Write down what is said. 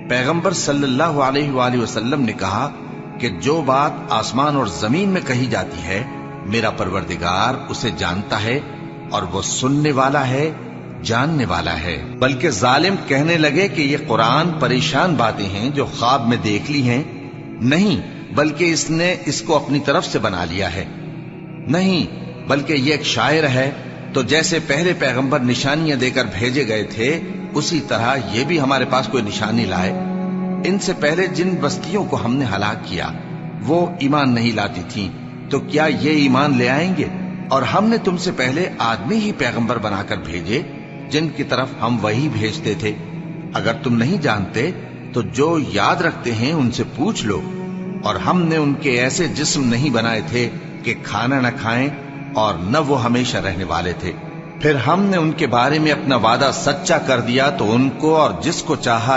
پیغمبر صلی اللہ علیہ وآلہ وسلم نے کہا کہ جو بات آسمان اور زمین میں کہی جاتی ہے میرا پروردگار اسے جانتا ہے اور وہ سننے والا ہے، جاننے والا ہے۔ بلکہ ظالم کہنے لگے کہ یہ قرآن پریشان باتیں ہیں جو خواب میں دیکھ لی ہیں، نہیں بلکہ اس نے اس کو اپنی طرف سے بنا لیا ہے، نہیں بلکہ یہ ایک شاعر ہے۔ تو جیسے پہلے پیغمبر نشانیاں دے کر بھیجے گئے تھے اسی طرح یہ بھی ہمارے پاس کوئی نشانی لائے۔ ان سے پہلے جن بستیوں کو ہم نے ہلاک کیا وہ ایمان نہیں لاتی تھیں، تو کیا یہ ایمان لے آئیں گے؟ اور ہم نے تم سے پہلے آدمی ہی پیغمبر بنا کر بھیجے جن کی طرف ہم وہی بھیجتے تھے۔ اگر تم نہیں جانتے تو جو یاد رکھتے ہیں ان سے پوچھ لو۔ اور ہم نے ان کے ایسے جسم نہیں بنائے تھے کہ کھانا نہ کھائیں اور نہ وہ ہمیشہ رہنے والے تھے۔ پھر ہم نے ان کے بارے میں اپنا وعدہ سچا کر دیا تو ان کو اور جس کو چاہا